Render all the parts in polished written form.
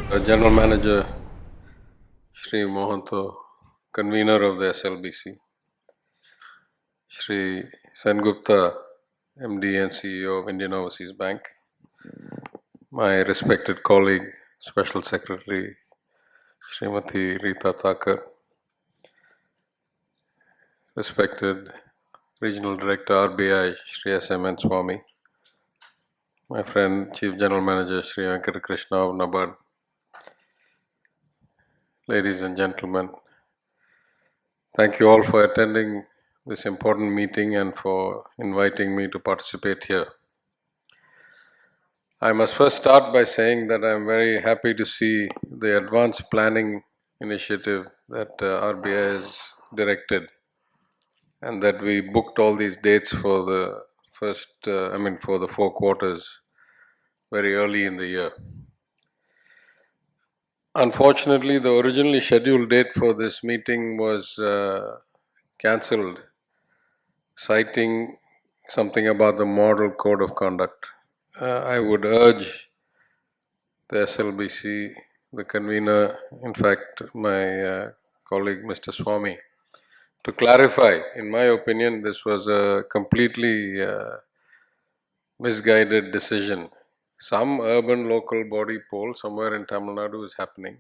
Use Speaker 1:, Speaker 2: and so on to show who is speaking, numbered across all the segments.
Speaker 1: General Manager Shri Mohanto, convener of the SLBC, Shri Sengupta, MD and CEO of Indian Overseas Bank, my respected colleague, Special Secretary Srimati Rita Thakur, respected Regional Director RBI Shri S.M.N. Swami, my friend Chief General Manager Shri Venkatakrishna of NABARD, ladies and gentlemen, thank you all for attending this important meeting and for inviting me to participate here. I must first start by saying that I am very happy to see the advanced planning initiative that RBI has directed, and that we booked all these dates for the for the 4 quarters very early in the year. Unfortunately, the originally scheduled date for this meeting was cancelled, citing something about the Model Code of Conduct. I would urge the SLBC, the convener, in fact, my colleague Mr. Swami, to clarify. In my opinion, this was a completely misguided decision. Some urban local body poll somewhere in Tamil Nadu is happening.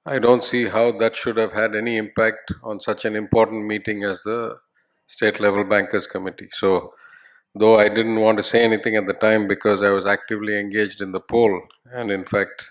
Speaker 1: I don't see how that should have had any impact on such an important meeting as the State Level Bankers Committee. So, though I didn't want to say anything at the time because I was actively engaged in the poll, and in fact,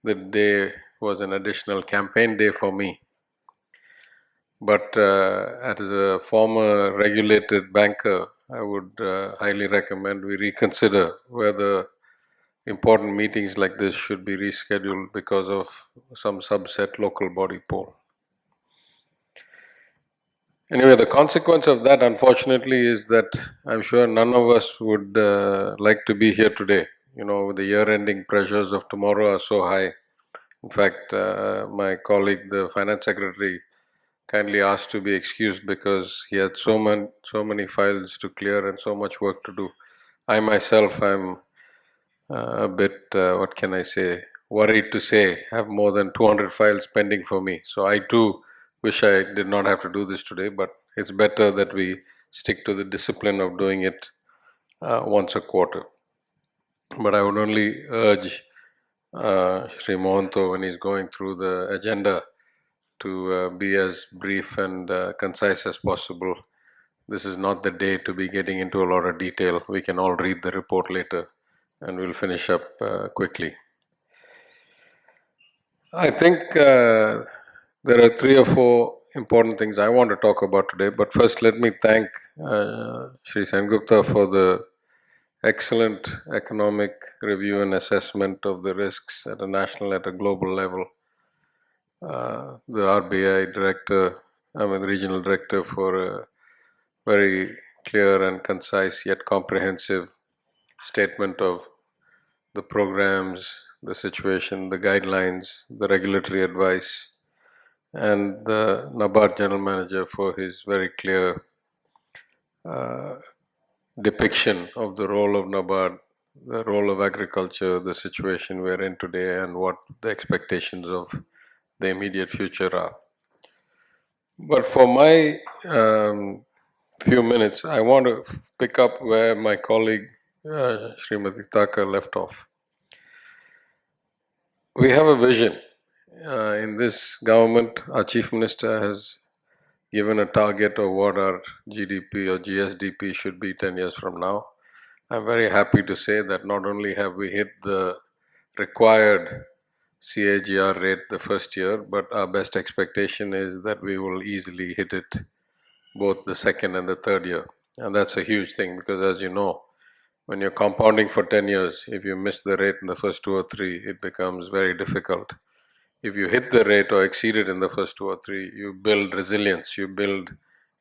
Speaker 1: the day was an additional campaign day for me. But as a former regulated banker, I would highly recommend we reconsider whether important meetings like this should be rescheduled because of some subset local body poll. Anyway, the consequence of that, unfortunately, is that I'm sure none of us would like to be here today. You know, the year-ending pressures of tomorrow are so high. In fact, my colleague, the finance secretary, kindly asked to be excused because he had so many files to clear and so much work to do. I myself am a bit, what can I say, worried to say, have more than 200 files pending for me. So I too wish I did not have to do this today, but it's better that we stick to the discipline of doing it once a quarter. But I would only urge Sri Mohanto, when he's going through the agenda, to be as brief and concise as possible. This is not the day to be getting into a lot of detail. We can all read the report later and we'll finish up quickly. I think there are 3 or 4 important things I want to talk about today, but first let me thank Sri Sengupta for the excellent economic review and assessment of the risks at a national, at a global level. The RBI director, the regional director, for a very clear and concise yet comprehensive statement of the programs, the situation, the guidelines, the regulatory advice, and the NABARD General Manager for his very clear depiction of the role of NABARD, the role of agriculture, the situation we're in today, and what the expectations of the immediate future are. But for my few minutes, I want to pick up where my colleague Srimati Thakur left off. We have a vision. In this government, our Chief Minister has given a target of what our GDP or GSDP should be 10 years from now. I'm very happy to say that not only have we hit the required CAGR rate the first year, but our best expectation is that we will easily hit it both the second and the third year. And that's a huge thing because, as you know, when you're compounding for 10 years, if you miss the rate in the first 2 or 3, it becomes very difficult. If you hit the rate or exceed it in the first 2 or 3, you build resilience, you build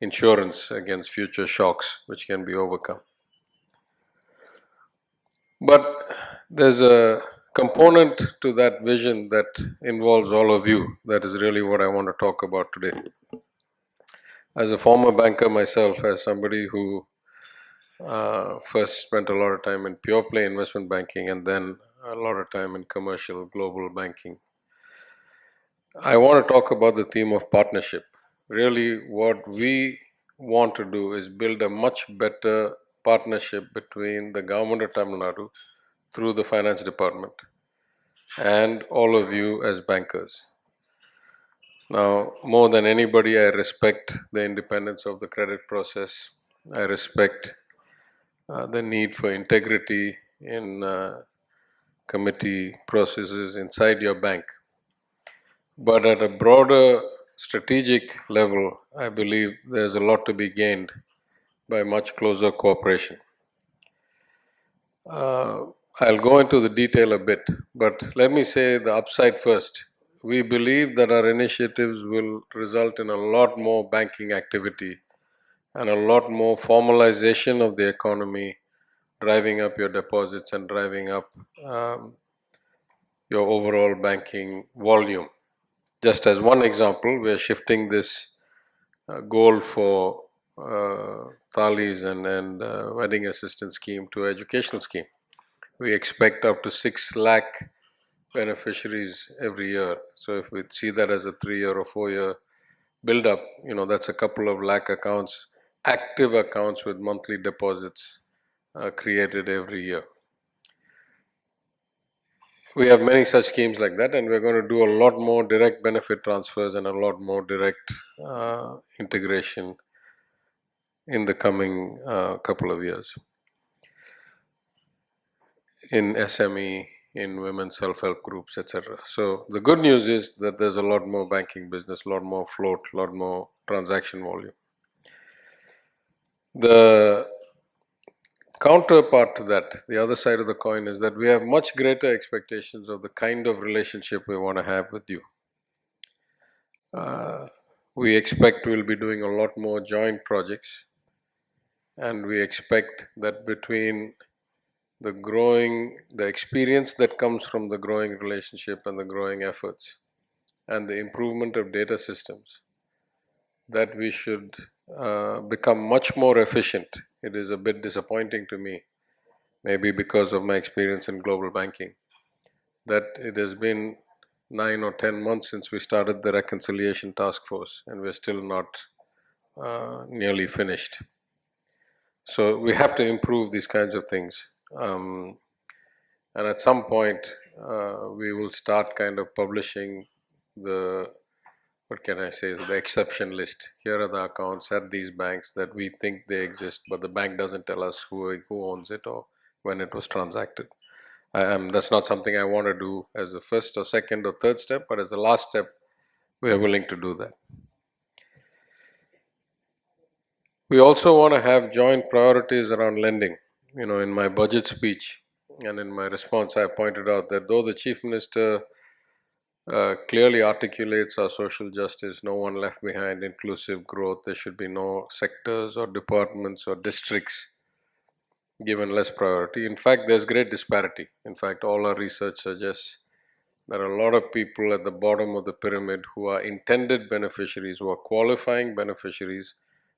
Speaker 1: insurance against future shocks which can be overcome. But there's a component to that vision that involves all of you. That is really what I want to talk about today. As a former banker myself, as somebody who first spent a lot of time in pure play investment banking and then a lot of time in commercial global banking. I want to talk about the theme of partnership. Really, what we want to do is build a much better partnership between the government of Tamil Nadu through the finance department and all of you as bankers. Now, more than anybody, I respect the independence of the credit process. I respect the need for integrity in committee processes inside your bank. But at a broader strategic level, I believe there's a lot to be gained by much closer cooperation. I'll go into the detail a bit, but let me say the upside first. We believe that our initiatives will result in a lot more banking activity and a lot more formalization of the economy, driving up your deposits and driving up your overall banking volume. Just as one example, we are shifting this goal for Thalis and wedding assistance scheme to educational scheme. We expect up to 6 lakh beneficiaries every year. So if we see that as a 3-year or 4-year build up, that's a couple of lakh accounts, active accounts with monthly deposits created every year. We have many such schemes like that, and we're going to do a lot more direct benefit transfers and a lot more direct integration in the coming couple of years in SME, in women's self-help groups, etc. So the good news is that there's a lot more banking business, a lot more float, a lot more transaction volume. The counterpart to that, the other side of the coin, is that we have much greater expectations of the kind of relationship we want to have with you. We expect we'll be doing a lot more joint projects, and we expect that between the experience that comes from the growing relationship and the growing efforts and the improvement of data systems, that we should become much more efficient. It is a bit disappointing to me, maybe because of my experience in global banking, that it has been 9 or 10 months since we started the reconciliation task force and we're still not nearly finished. So we have to improve these kinds of things. And at some point, we will start kind of publishing the exception list. Here are the accounts at these banks that we think they exist, but the bank doesn't tell us who owns it or when it was transacted. That's not something I want to do as the first or second or third step, but as the last step, we are willing to do that. We also want to have joint priorities around lending. In my budget speech and in my response, I pointed out that though the Chief Minister clearly articulates our social justice, no one left behind, inclusive growth, there should be no sectors or departments or districts given less priority. In fact, there's great disparity. In fact, all our research suggests there are a lot of people at the bottom of the pyramid who are intended beneficiaries, who are qualifying beneficiaries,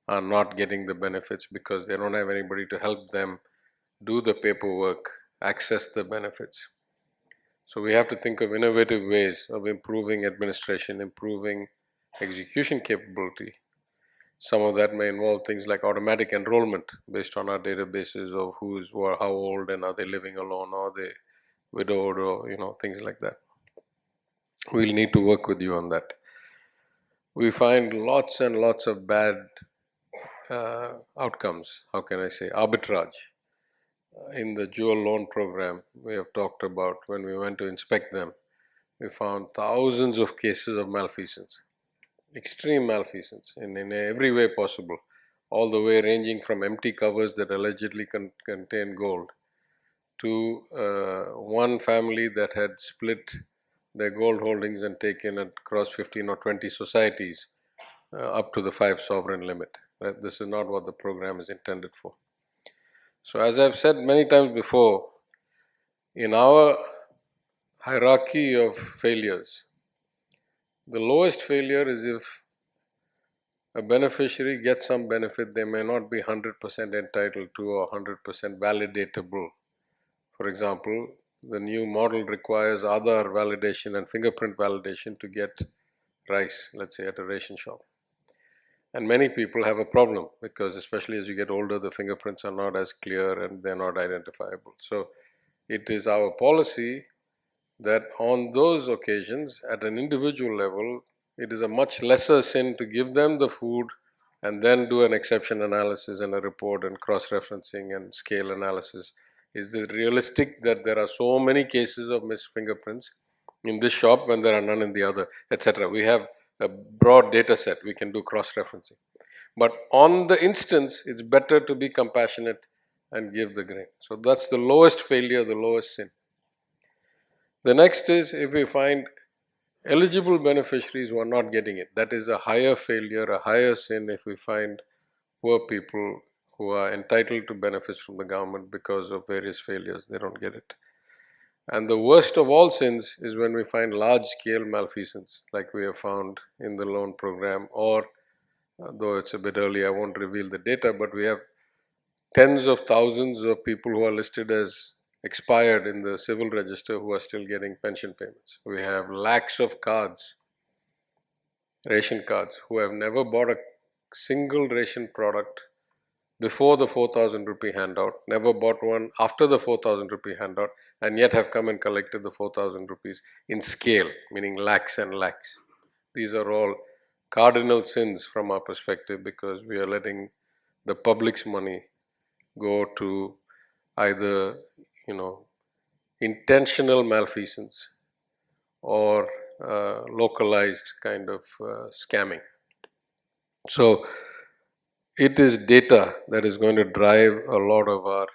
Speaker 1: are not getting the benefits because they don't have anybody to help them do the paperwork, access the benefits. So we have to think of innovative ways of improving administration, improving execution capability. Some of that may involve things like automatic enrollment based on our databases of how old and are they living alone, or are they widowed, or things like that. We'll need to work with you on that. We find lots and lots of bad outcomes, arbitrage. In the jewel loan program we have talked about, when we went to inspect them, we found thousands of cases of malfeasance, extreme malfeasance in every way possible, all the way ranging from empty covers that allegedly contain gold to one family that had split their gold holdings and taken across 15 or 20 societies up to the 5 sovereign limit. This is not what the program is intended for. So as I've said many times before, in our hierarchy of failures, the lowest failure is if a beneficiary gets some benefit they may not be 100% entitled to or 100% validatable. For example, the new model requires Aadhaar validation and fingerprint validation to get rice, let's say, at a ration shop. And many people have a problem because, especially as you get older, the fingerprints are not as clear and they're not identifiable. So it is our policy that on those occasions, at an individual level, it is a much lesser sin to give them the food and then do an exception analysis and a report and cross-referencing and scale analysis. Is it realistic that there are so many cases of missed fingerprints in this shop when there are none in the other, etc.? We have a broad data set, we can do cross-referencing. But on the instance, it's better to be compassionate and give the grain. So that's the lowest failure, the lowest sin. The next is if we find eligible beneficiaries who are not getting it. That is a higher failure, a higher sin if we find poor people who are entitled to benefits from the government because of various failures, they don't get it. And the worst of all sins is when we find large-scale malfeasance, like we have found in the loan program, or though it's a bit early, I won't reveal the data, but we have tens of thousands of people who are listed as expired in the civil register who are still getting pension payments. We have lakhs of cards, ration cards, who have never bought a single ration product before the 4,000 rupee handout, never bought one after the 4,000 rupee handout, and yet have come and collected the 4,000 rupees in scale, meaning lakhs and lakhs. These are all cardinal sins from our perspective because we are letting the public's money go to either, intentional malfeasance or localized kind of scamming. So it is data that is going to drive a lot of our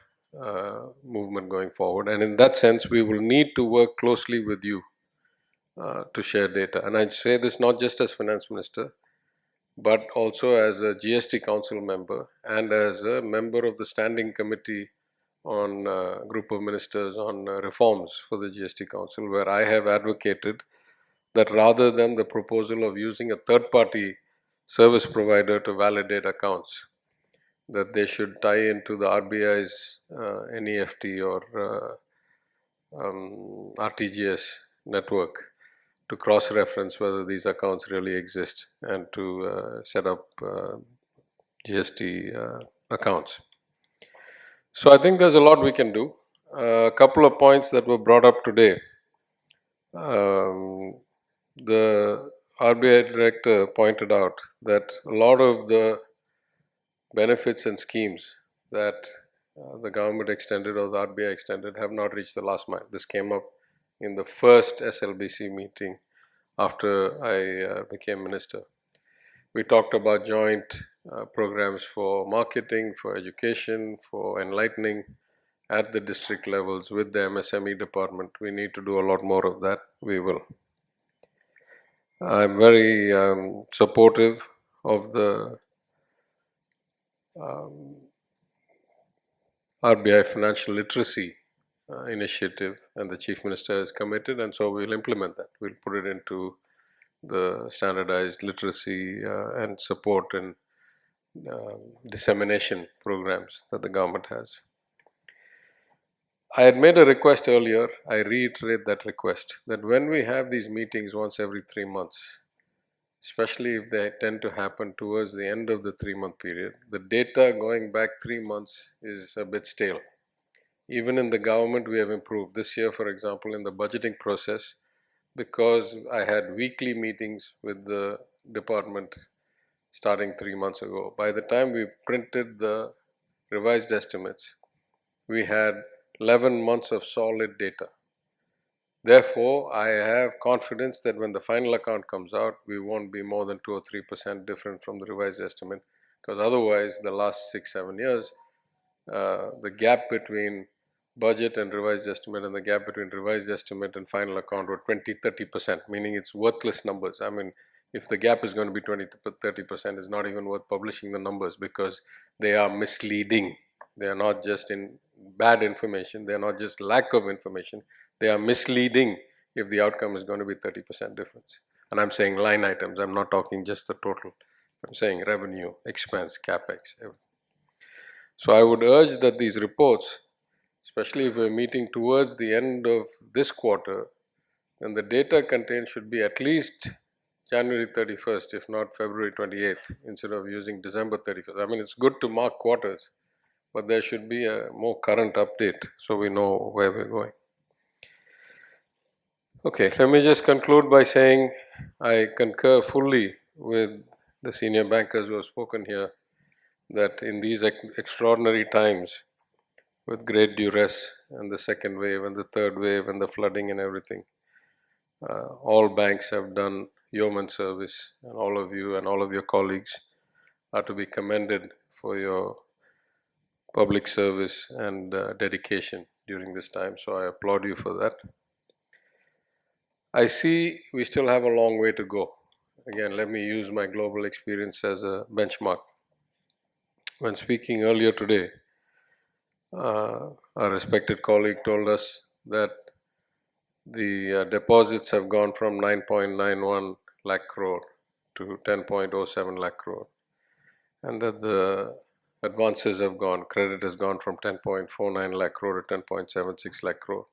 Speaker 1: movement going forward, and in that sense we will need to work closely with you to share data. And I say this not just as finance minister, but also as a GST council member and as a member of the standing committee on group of ministers on reforms for the GST council, where I have advocated that rather than the proposal of using a third-party service provider to validate accounts, that they should tie into the RBI's NEFT or RTGS network to cross-reference whether these accounts really exist and to set up GST accounts. So I think there's a lot we can do. A couple of points that were brought up today. The RBI director pointed out that a lot of the benefits and schemes that the government extended or the RBI extended have not reached the last mile. This came up in the first SLBC meeting after I became minister. We talked about joint programs for marketing, for education, for enlightening at the district levels with the MSME department. We need to do a lot more of that. We will. I'm very supportive of the RBI financial literacy initiative, and the Chief Minister is committed, and so we'll implement that. We'll put it into the standardized literacy and support and dissemination programs that the government has. I had made a request earlier. I reiterate that request, that when we have these meetings once every 3 months, especially if they tend to happen towards the end of the 3-month period, the data going back 3 months is a bit stale. Even in the government, we have improved. This year, for example, in the budgeting process, because I had weekly meetings with the department starting 3 months ago, by the time we printed the revised estimates, we had 11 months of solid data. Therefore, I have confidence that when the final account comes out, we won't be more than 2 or 3% different from the revised estimate, because otherwise, the last 6-7 years, the gap between budget and revised estimate and the gap between revised estimate and final account were 20-30%, meaning it's worthless numbers. I mean, if the gap is going to be 20-30%, it's not even worth publishing the numbers because they are misleading. They are not just in bad information, they are not just lack of information, they are misleading if the outcome is going to be 30% difference. And I'm saying line items, I'm not talking just the total. I'm saying revenue, expense, capex, everything. So I would urge that these reports, especially if we're meeting towards the end of this quarter, then the data contained should be at least January 31st, if not February 28th, instead of using December 31st. I mean, it's good to mark quarters, but there should be a more current update so we know where we're going. Okay, let me just conclude by saying I concur fully with the senior bankers who have spoken here that in these extraordinary times, with great duress and the second wave and the third wave and the flooding and everything, all banks have done yeoman service, and all of you and all of your colleagues are to be commended for your public service and dedication during this time. So I applaud you for that. I see we still have a long way to go. Again, let me use my global experience as a benchmark. When speaking earlier today, our respected colleague told us that the deposits have gone from 9.91 lakh crore to 10.07 lakh crore, and that the advances have gone, credit has gone from 10.49 lakh crore to 10.76 lakh crore.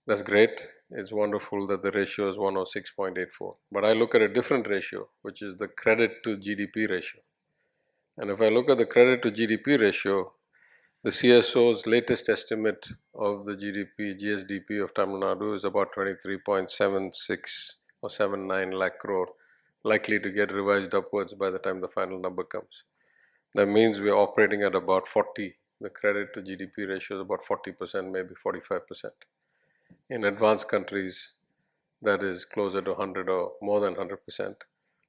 Speaker 1: That's great. It's wonderful that the ratio is 106.84. But I look at a different ratio, which is the credit to GDP ratio. And if I look at the credit to GDP ratio, the CSO's latest estimate of the GSDP of Tamil Nadu is about 23.76 or 79 lakh crore, likely to get revised upwards by the time the final number comes. That means we're operating at about 40. The credit to GDP ratio is about 40%, maybe 45%. In advanced countries, that is closer to 100 or more than 100%.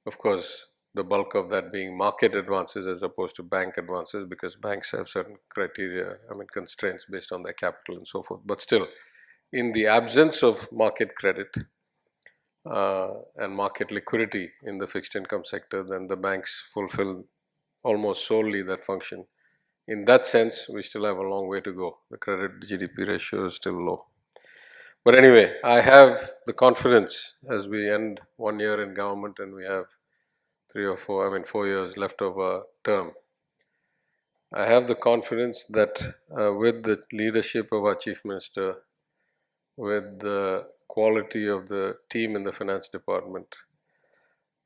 Speaker 1: Of course, the bulk of that being market advances as opposed to bank advances, because banks have certain criteria, constraints based on their capital and so forth. But still, in the absence of market credit and market liquidity in the fixed income sector, then the banks fulfill almost solely that function. In that sense, we still have a long way to go. The credit to GDP ratio is still low. But anyway, I have the confidence as we end 1 year in government and we have 4 years left of our term. I have the confidence that with the leadership of our Chief Minister, with the quality of the team in the finance department,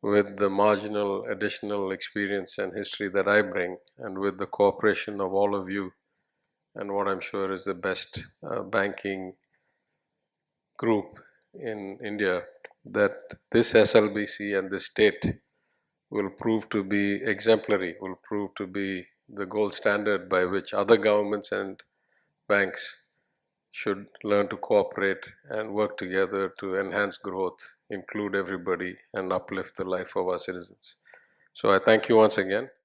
Speaker 1: with the marginal additional experience and history that I bring, and with the cooperation of all of you, and what I'm sure is the best banking group in India, that this SLBC and this state will prove to be exemplary, will prove to be the gold standard by which other governments and banks should learn to cooperate and work together to enhance growth, include everybody, and uplift the life of our citizens. So I thank you once again.